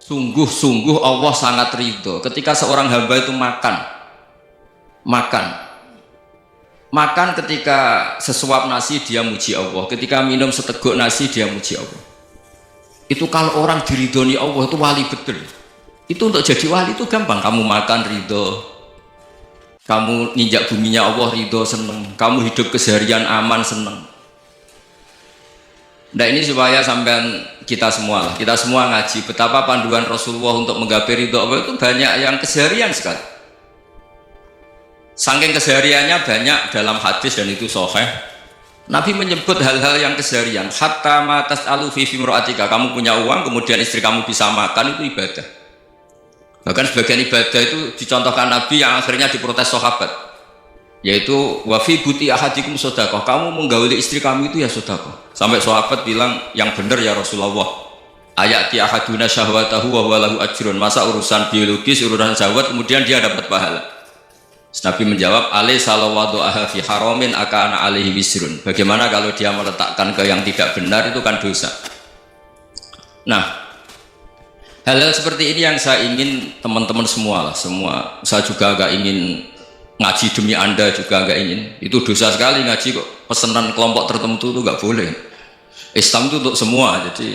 Sungguh-sungguh Allah sangat ridho ketika seorang hamba itu makan ketika sesuap nasi dia muji Allah, ketika minum seteguk nasi dia muji Allah. Itu kalau orang diridhoni Allah itu wali betul. Itu untuk jadi wali itu gampang, kamu makan ridho, kamu nginjak buminya Allah ridho seneng, kamu hidup keseharian aman seneng. Nah ini supaya sampean kita semua ngaji betapa panduan Rasulullah untuk menggapai ridho Allah itu banyak yang keseharian sekali. Saking kesehariannya banyak dalam hadis dan itu sahih. Nabi menyebut hal-hal yang keseharian. Hatta ma tas'alu fi imra'atika, kamu punya uang kemudian istri kamu bisa makan itu ibadah. Bahkan sebagian ibadah itu dicontohkan Nabi yang akhirnya diprotes sahabat, yaitu wa fi buti ahadikum sedekah, kamu menggauli istri kamu itu ya sedekah. Sampai sahabat bilang yang benar ya Rasulullah, ayati ahaduna syahwatahu wa huwa lahu ajrun, masa urusan biologis urusan syahwat kemudian dia dapat pahala. Nabi menjawab, alaysa lawadhu'aha fi haramin akana alaihi wisrun, bagaimana kalau dia meletakkan ke yang tidak benar itu kan dosa. Nah hal-hal seperti ini yang saya ingin teman-teman semua saya juga agak ingin ngaji demi Anda juga agak ingin. Itu dosa sekali ngaji kok pesanan kelompok tertentu itu nggak boleh. Islam itu untuk semua, jadi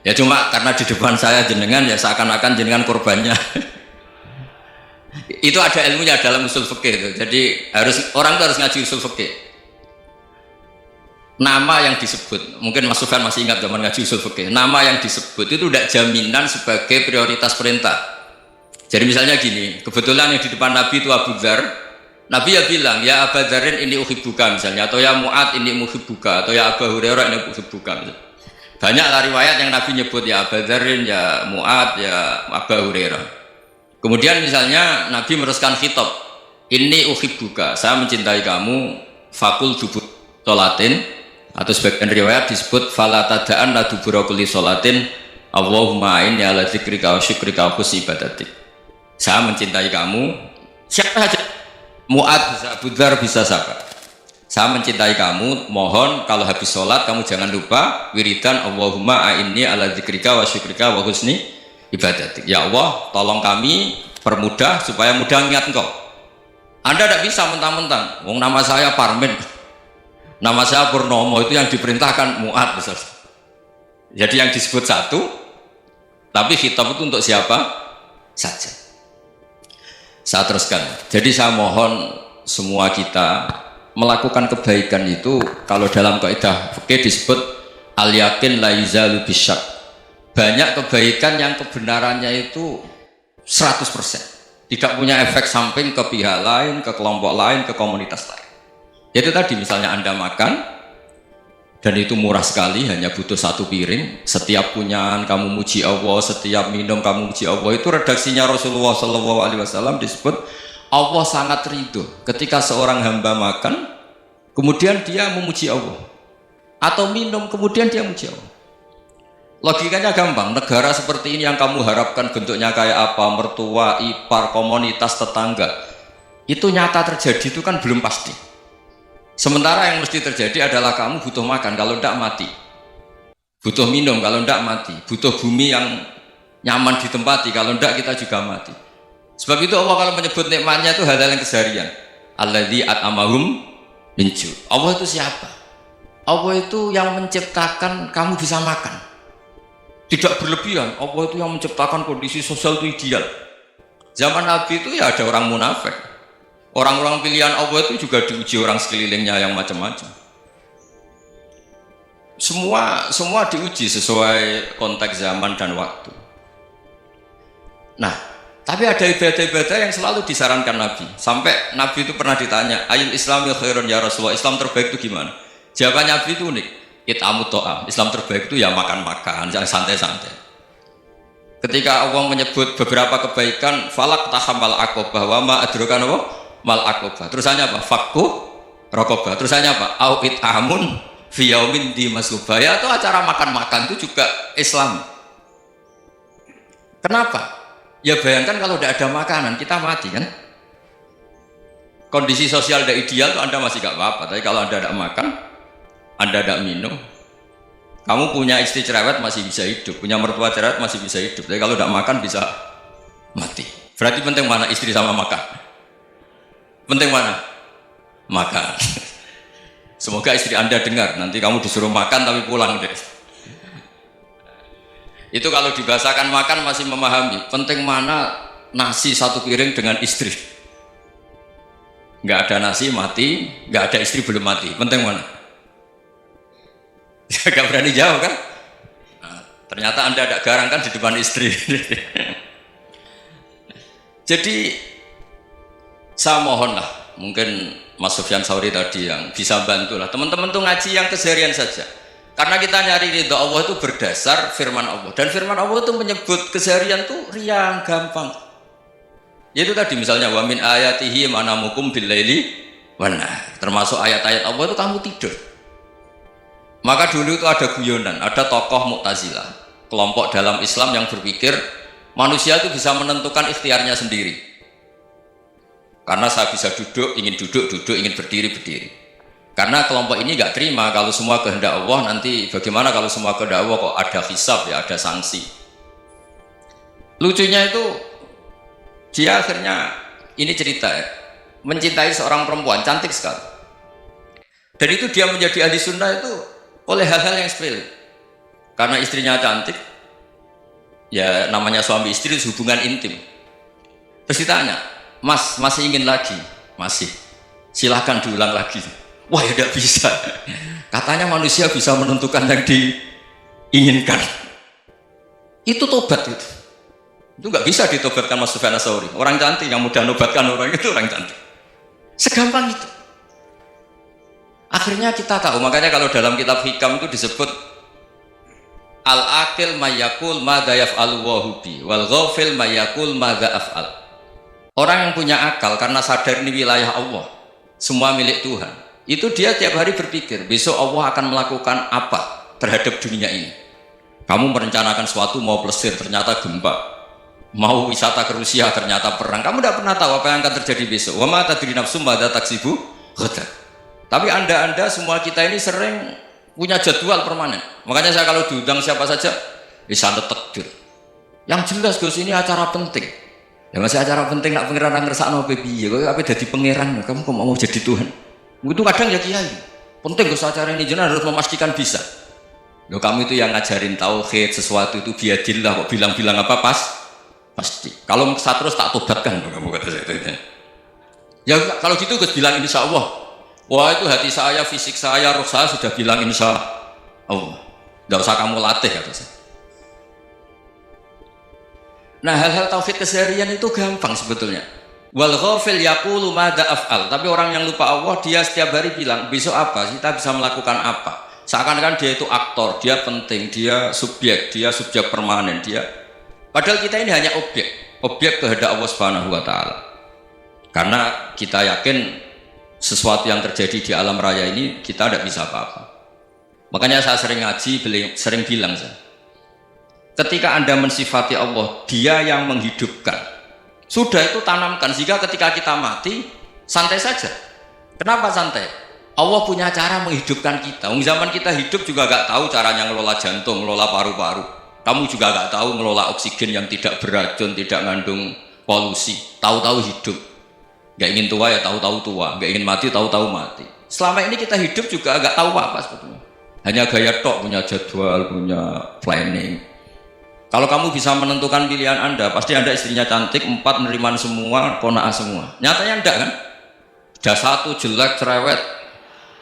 ya cuma karena di depan saya jenengan ya seakan-akan jenengan korbannya. Itu ada ilmunya dalam usul fikih itu. Jadi orang itu harus ngaji usul fikih. Nama yang disebut, mungkin Mas Sufyan masih ingat zaman ngaji usul fikih, nama yang disebut itu tidak jaminan sebagai prioritas perintah. Jadi misalnya gini, kebetulan yang di depan Nabi itu Abu Dzar, Nabi ya bilang, ya Abu Dzarin ini uhibbuka misalnya, atau ya Mu'ad ini uhibbuka, atau ya Abu Hurairah ini uhibbuka. Banyaklah riwayat yang Nabi nyebut ya Abu Dzarin, ya Mu'ad, ya Abu Hurairah. Kemudian misalnya Nabi meneruskan khitab, ini uhibbuka, saya mencintai kamu, fakul dubur sholatin, atau sebagian riwayat disebut fala tada'an la dubura kulli sholatin Allahumma inni ala dzikrika wa syukrika wa husni ibadatik. Saya mencintai kamu, siapa saja, Mu'ad bisa, Abu Dzar bisa siapa. Saya mencintai kamu, mohon kalau habis sholat kamu jangan lupa wiridan Allahumma a'inni ala dzikrika wa syukrika wa husni ibadatik. Ya Allah, tolong kami permudah supaya mudah ingat Engkau. Anda tidak bisa mentang-mentang, wong nama saya Parmin, nama saya Purnomo, itu yang diperintahkan Mu'ad besar. Jadi yang disebut satu, tapi khitab itu untuk siapa saja. Saya teruskan. Jadi saya mohon semua kita melakukan kebaikan itu, kalau dalam kaidah fikih disebut al yakin la yuzalu bisyak. Banyak kebaikan yang kebenarannya itu 100%, tidak punya efek samping ke pihak lain, ke kelompok lain, ke komunitas lain. Itu tadi misalnya Anda makan dan itu murah sekali, hanya butuh satu piring, setiap punyaan kamu muji Allah, setiap minum kamu muji Allah. Itu redaksinya Rasulullah SAW disebut Allah sangat ridho ketika seorang hamba makan kemudian dia memuji Allah, atau minum kemudian dia muji Allah. Logikanya gampang, negara seperti ini yang kamu harapkan bentuknya kayak apa, mertua, ipar, komunitas, tetangga, itu nyata terjadi itu kan belum pasti. Sementara yang mesti terjadi adalah kamu butuh makan, kalau tidak mati, butuh minum, kalau tidak mati, butuh bumi yang nyaman ditempati, kalau tidak kita juga mati. Sebab itu Allah kalau menyebut nikmatnya itu hal-hal yang keseharian. Alladzi at'amahum min ju'. Allah itu siapa? Allah itu yang menciptakan kamu bisa makan, tidak berlebihan. Allah itu yang menciptakan kondisi sosial itu ideal. Zaman Nabi itu ya ada orang munafik, orang-orang pilihan Allah itu juga diuji orang sekelilingnya yang macam-macam. Semua diuji sesuai konteks zaman dan waktu. Nah, tapi ada ibadah-ibadah yang selalu disarankan Nabi. Sampai Nabi itu pernah ditanya, ayul islami khairun ya Rasulullah, Islam terbaik itu gimana? Jawaban Nabi itu unik, it'amut to'am, Islam terbaik itu ya makan-makan, jangan santai-santai. Ketika Allah menyebut beberapa kebaikan, falak tahamal aqobah, wa ma adrokan apa? Mal aqobah. Terusannya apa? Fakku rokobah. Terusannya apa? Au it'amun fi yaumin di masubah. Ya itu acara makan-makan itu juga Islam. Kenapa? Ya bayangkan kalau tidak ada makanan, kita mati kan? Kondisi sosial tidak ideal, Anda masih gak apa-apa. Tapi kalau Anda tidak makan, Anda tidak minum, Kamu punya istri cerewet masih bisa hidup, punya mertua cerewet masih bisa hidup. Tapi kalau tidak makan bisa mati. Berarti penting mana istri sama makan? Penting mana? Makan. Semoga istri Anda dengar, nanti kamu disuruh makan tapi pulang deh. Itu kalau dibahasakan makan masih memahami. Penting mana nasi satu piring dengan istri. Nggak ada nasi mati, nggak ada istri belum mati. Penting mana? Gak berani jawab kan? Nah, ternyata Anda ada garang kan di depan istri. Jadi saya mohonlah, mungkin Mas Sufyan Sauri tadi yang bisa bantulah teman-teman tuh ngaji yang keseharian saja. Karena kita nyari ridha Allah itu berdasar firman Allah, dan firman Allah itu menyebut keseharian tuh riang gampang. Yaitu tadi misalnya wa min ayatihi manamukum billaili wan nahar. Termasuk ayat-ayat Allah itu kamu tidur. Maka dulu itu ada guyonan, ada tokoh Mu'tazilah, kelompok dalam Islam yang berpikir manusia itu bisa menentukan ikhtiarnya sendiri. Karena saya bisa duduk, duduk, ingin berdiri, berdiri. Karena kelompok ini nggak terima kalau semua kehendak Allah, nanti bagaimana kalau semua kehendak Allah kok ada hisab ya, ada sanksi. Lucunya itu dia akhirnya ini cerita ya, mencintai seorang perempuan cantik sekali. Dan itu dia menjadi ahli sunnah itu oleh hal-hal yang sepele. Karena istrinya cantik, ya namanya suami istri hubungan intim. Terus ditanya, Mas masih ingin lagi? Masih. Silahkan diulang lagi. Wah ya tidak bisa. Katanya manusia bisa menentukan yang diinginkan. Itu tobat itu. Itu nggak bisa ditobatkan Mas Sufyan Ats-Tsauri. Orang cantik yang mudah nobatkan orang itu orang cantik. Segampang itu. Akhirnya kita tahu, makanya kalau dalam kitab Hikam itu disebut al-aqil mayakul madza yaf'alu wa hubi wal ghafil mayakul madza af'al. Orang yang punya akal karena sadar ini wilayah Allah, semua milik Tuhan, itu dia tiap hari berpikir besok Allah akan melakukan apa terhadap dunia ini. Kamu merencanakan sesuatu mau plesir ternyata gempa, mau wisata ke Rusia ternyata perang. Kamu tidak pernah tahu apa yang akan terjadi besok. Wa ma tadri nafsum madza taksibu ghadan. Tapi anda semua kita ini sering punya jadwal permanen. Makanya saya kalau diundang siapa saja bisa takdir. Yang jelas Gus ini acara penting. Ya masih acara penting nak pangeran ngersakno piye? Kok ape dadi pangeran? Kamu kok mau jadi Tuhan? Itu kadang ya kiai. Penting Gus acara ini jenengan harus memastikan bisa. Loh kamu itu yang ngajarin tauhid, sesuatu itu biadillah kok bilang-bilang apa pasti. Kalau saya terus tak tobatkan kamu kata saya. Ya kalau gitu Gus bilang insya Allah. Wah itu hati saya, fisik saya, roh saya sudah bilang insya Allah. Gak usah kamu latih kata saya. Nah hal-hal tauhid keseharian itu gampang sebetulnya. Wal ghafil yaqulu madza af'al. Tapi orang yang lupa Allah dia setiap hari bilang besok apa? Kita bisa melakukan apa? Seakan-akan dia itu aktor, dia penting, dia subjek permanen, dia. Padahal kita ini hanya objek kehendak Allah Subhanahu wa taala. Karena kita yakin sesuatu yang terjadi di alam raya ini kita tidak bisa apa-apa. Makanya saya sering ngaji, sering bilang saya, ketika Anda mensifati Allah, dia yang menghidupkan. Sudah itu tanamkan sehingga ketika kita mati santai saja. Kenapa santai? Allah punya cara menghidupkan kita. Zaman kita hidup juga gak tahu caranya ngelola jantung, ngelola paru-paru. Kamu juga gak tahu ngelola oksigen yang tidak beracun, tidak mengandung polusi. Tahu-tahu hidup. Gak ingin tua ya tahu-tahu tua, gak ingin mati tahu-tahu mati. Selama ini kita hidup juga agak tahu apa sebetulnya. Hanya gaya tok, punya jadwal, punya planning. Kalau kamu bisa menentukan pilihan Anda, pasti Anda istrinya cantik, 4 neriman semua, kona'ah semua. Nyatanya enggak kan? Sudah 1 jelek, cerewet.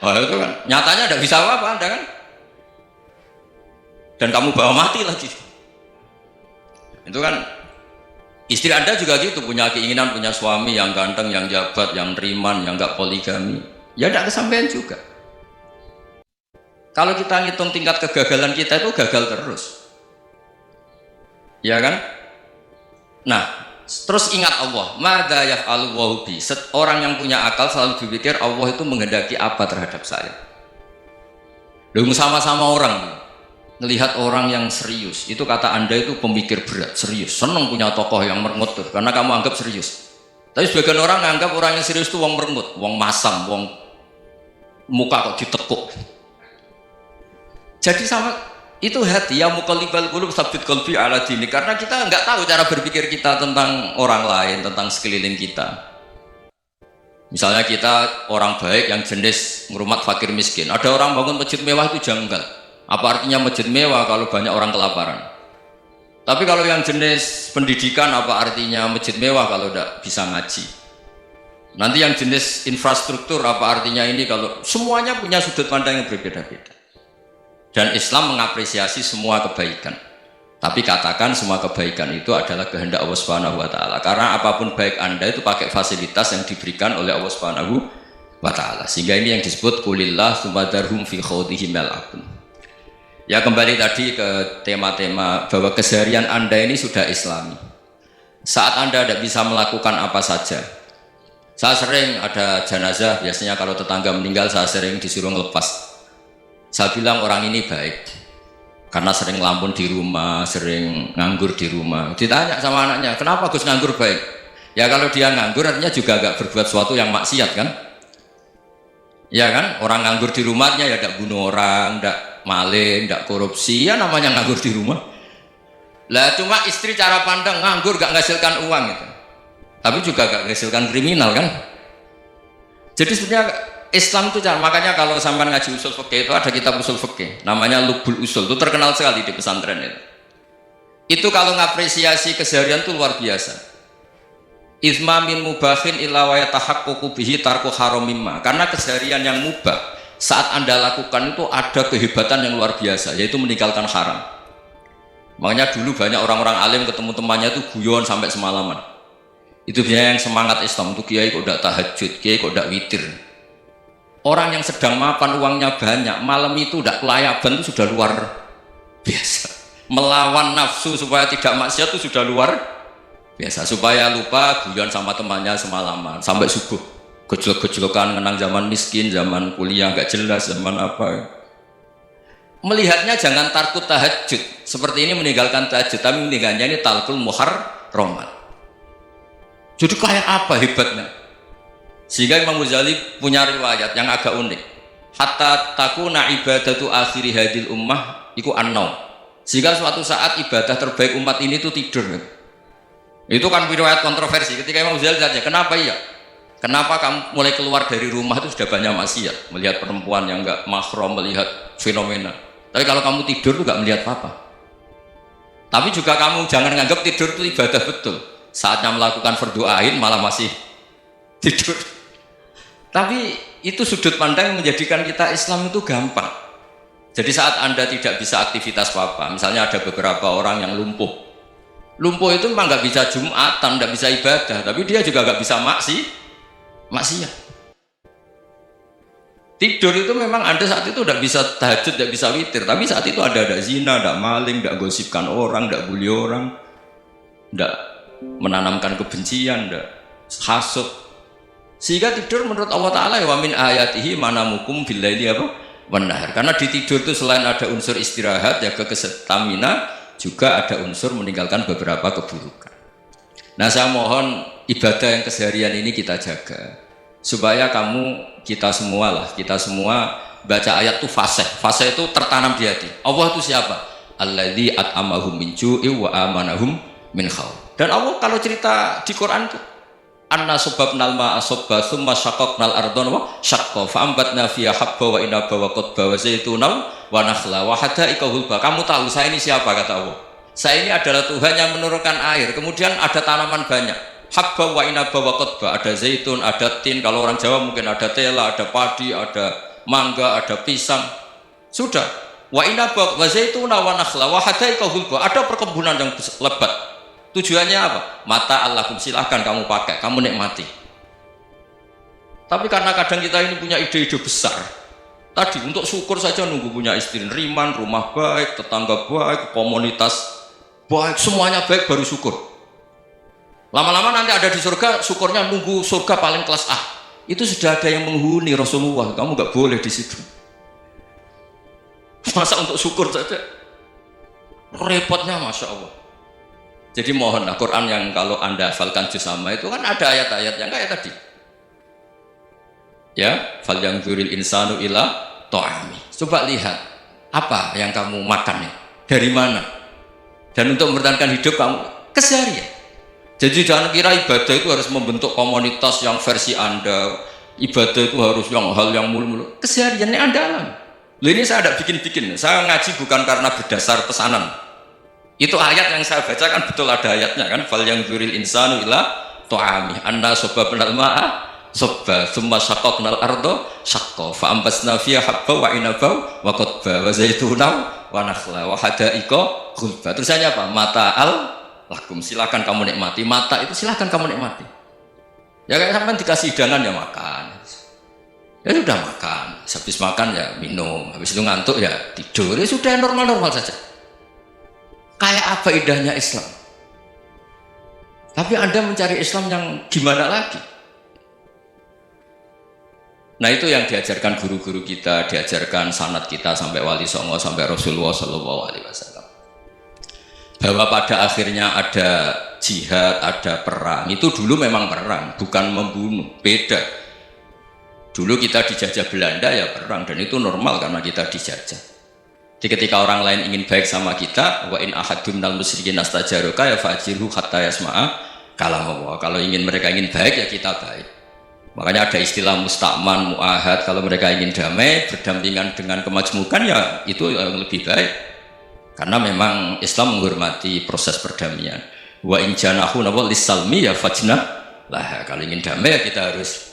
Oh itu kan, nyatanya enggak bisa apa-apa Anda kan? Dan kamu bawa mati lagi. Itu kan. Istri Anda juga gitu, punya keinginan punya suami yang ganteng, yang jabat, yang riman, yang enggak poligami. Ya enggak kesampaian juga. Kalau kita ngitung tingkat kegagalan kita itu gagal terus. Ya kan? Nah, terus ingat Allah, madza yaf'alu wa bi. Orang yang punya akal selalu berpikir Allah itu menghendaki apa terhadap saya. Lalu sama-sama orang melihat orang yang serius, itu kata Anda itu pemikir berat, serius, senang punya tokoh yang merengut tuh, karena kamu anggap serius. Tapi sebagian orang anggap orang yang serius itu wong merengut, wong masam, wong muka kok ditekuk. Jadi sama Itu hati ya muqallibal qulub tsabbit qalbi ala dini, karena kita nggak tahu cara berpikir kita tentang orang lain, tentang sekeliling kita. Misalnya kita orang baik yang jenis ngurmat fakir miskin, ada orang bangun masjid mewah itu janggal. Apa artinya masjid mewah kalau banyak orang kelaparan? Tapi kalau yang jenis pendidikan, apa artinya masjid mewah kalau tidak bisa ngaji? Nanti yang jenis infrastruktur, apa artinya ini kalau semuanya punya sudut pandang yang berbeda-beda. Dan Islam mengapresiasi semua kebaikan. Tapi katakan semua kebaikan itu adalah kehendak Allah Subhanahu wa taala. Karena apapun baik Anda itu pakai fasilitas yang diberikan oleh Allah Subhanahu wa taala. Sehingga ini yang disebut qulillah sumadarhum fi khawdihim yal'abun. Ya, kembali tadi ke tema-tema bahwa keseharian Anda ini sudah Islami. Saat Anda tidak bisa melakukan apa saja. Saya sering ada jenazah, biasanya kalau tetangga meninggal saya sering disuruh ngelepas. Saya bilang orang ini baik karena sering ngelamun di rumah, sering nganggur di rumah. Ditanya sama anaknya, kenapa Gus nganggur baik? Ya kalau dia nganggur artinya juga agak berbuat sesuatu yang maksiat kan? Ya kan? Orang nganggur di rumahnya ya tidak bunuh orang, tidak maling, tidak korupsi, ya namanya nganggur di rumah. Lah cuma istri cara pandang nganggur gak menghasilkan uang gitu. Tapi juga gak menghasilkan kriminal kan? Jadi sebenarnya Islam itu makanya kalau sampai ngaji usul fikih itu ada kitab usul fikih namanya Lubul Usul, itu terkenal sekali di pesantren itu. Itu kalau ngapresiasi keseharian itu luar biasa. Izma min mubahin illa wa yatahaqqaqu bihi tarku haramimma. Karena keseharian yang mubah saat Anda lakukan itu ada kehebatan yang luar biasa, yaitu meninggalkan haram. Makanya dulu banyak orang-orang alim ketemu temannya itu guyon sampai semalaman. Itu biasanya yang semangat Islam itu, kiai kok tidak tahajud, kiai kok tidak witir. Orang yang sedang makan uangnya banyak, malam itu tidak kelayaban itu sudah luar biasa. Melawan nafsu supaya tidak maksiat itu sudah luar biasa. Supaya lupa guyon sama temannya semalaman sampai subuh. Gejlok-gejlokan mengenang zaman miskin, zaman kuliah nggak jelas, zaman apa. Melihatnya jangan takut tahajud. Seperti ini meninggalkan tahajud, tapi meninggalnya ini talqul muharramat. Jadi kayak apa hebatnya? Sehingga Imam Ghazali punya riwayat yang agak unik. Hatta takuna ibadatu akhiri hadil ummah iku an-naum. Sehingga suatu saat ibadah terbaik umat ini itu tidur. Itu kan riwayat kontroversi. Ketika Imam Ghazali tanya, kenapa iya? Kenapa kamu mulai keluar dari rumah itu sudah banyak maksiat, melihat perempuan yang enggak mahram, melihat fenomena. Tapi kalau kamu tidur itu enggak melihat apa-apa. Tapi juga kamu jangan menganggap tidur itu ibadah betul. Saatnya melakukan fardhu ain malah masih tidur. Tapi itu sudut pandang yang menjadikan kita Islam itu gampang. Jadi saat Anda tidak bisa aktivitas apa-apa, misalnya ada beberapa orang yang lumpuh. Lumpuh itu memang nggak bisa Jumatan, nggak bisa ibadah, tapi dia juga nggak bisa maksiat. Tidur itu memang Anda saat itu udah bisa tahajud, tidak bisa witir, tapi saat itu ada zina, ada maling, tidak gosipkan orang, tidak bully orang, tidak menanamkan kebencian, tidak hasud. Sehingga tidur menurut Allah Ta'ala ya wa min ayatihi manamukum billaili apa? Wan-nahar. Karena di tidur itu selain ada unsur istirahat, jaga stamina, juga ada unsur meninggalkan beberapa keburukan. Nah, saya mohon ibadah yang keseharian ini kita jaga. Supaya kita semua baca ayat itu fasih. Fasih itu tertanam di hati. Allah itu siapa? Alladzi at'amahum min ju'i wa amanahum min khauf. Dan Allah kalau cerita di Quran itu anna subabnal ma'a subba thumma syaqaqnal ardhan wa syaqqa fa ambatna fiha habba wa inaba wa qadba wa zaituna wa nakhla wa hada'iqa hulba. Kamu tahu saya ini siapa, kata Allah? Saya ini adalah Tuhan yang menurunkan air, kemudian ada tanaman banyak, habba wa inaba wa qadba, ada zaitun, ada tin, kalau orang Jawa mungkin ada tela, ada padi, ada mangga, ada pisang. Sudah. Wa inaba wa zaituna wa nakhla wa hada'iqa hulba, ada perkebunan yang lebat. Tujuannya apa? Mata Allahum, silahkan kamu pakai, kamu nikmati. Tapi karena kadang kita ini punya ide-ide besar. Tadi untuk syukur saja nunggu punya istri riman, rumah baik, tetangga baik, komunitas baik, semuanya baik baru syukur. Lama-lama nanti ada di surga, syukurnya nunggu surga paling kelas A. Itu sudah ada yang menghuni Rasulullah, kamu nggak boleh di situ. Masa untuk syukur saja? Repotnya Masya Allah. Jadi mohonlah Quran yang kalau Anda hafalkan juz sama itu kan ada ayat-ayat yang kayak tadi. Ya, fal yang dzuril insanu ila ta'ami. Coba lihat. Apa yang kamu makan ya? Dari mana? Dan untuk mempertahankan hidup kamu keseharian. Jadi jangan kira ibadah itu harus membentuk komunitas yang versi Anda. Ibadah itu harus hal yang mulu-mulu. Kesehariannya Anda alami. Loh, ini saya tidak bikin-bikin. Saya ngaji bukan karena berdasar pesanan. Itu ayat yang saya bacakan betul ada ayatnya kan. Fal yang dzuril insanu ila tu'ami anna sobba benal ma'a sobba thumma syaqaqnal ardo syaqqa fa ambasna fiha habba wa inaba wa qadba wa zaituna wa nakhla wa hadaiqa ghulba. Terusannya apa? Mata'al lakum, silakan kamu nikmati. Mata itu silakan kamu nikmati. Ya kayak sampai dikasih hidangan ya makan. Ya sudah makan, habis makan ya minum, habis itu ngantuk ya tidur. Ya sudah normal-normal saja. Kayak apa indahnya Islam. Tapi Anda mencari Islam yang gimana lagi? Nah itu yang diajarkan guru-guru kita, diajarkan sanad kita sampai Wali Songo, sampai Rasulullah SAW. Bahwa pada akhirnya ada jihad, ada perang. Itu dulu memang perang, bukan membunuh, beda. Dulu kita dijajah Belanda ya perang, dan itu normal karena kita dijajah. Jadi ketika orang lain ingin baik sama kita, wa in ahadun minal musyrikin astajaruka ya fa'jirhu hatta yasma'a kalam Allah. Kalau mereka ingin baik ya kita baik. Makanya ada istilah musta'man, mu'ahad. Kalau mereka ingin damai, berdampingan dengan kemajmukan ya itu yang lebih baik. Karena memang Islam menghormati proses perdamaian. Wa in janahu lis-salmi ya fajnah lah. Kalau ingin damai ya kita harus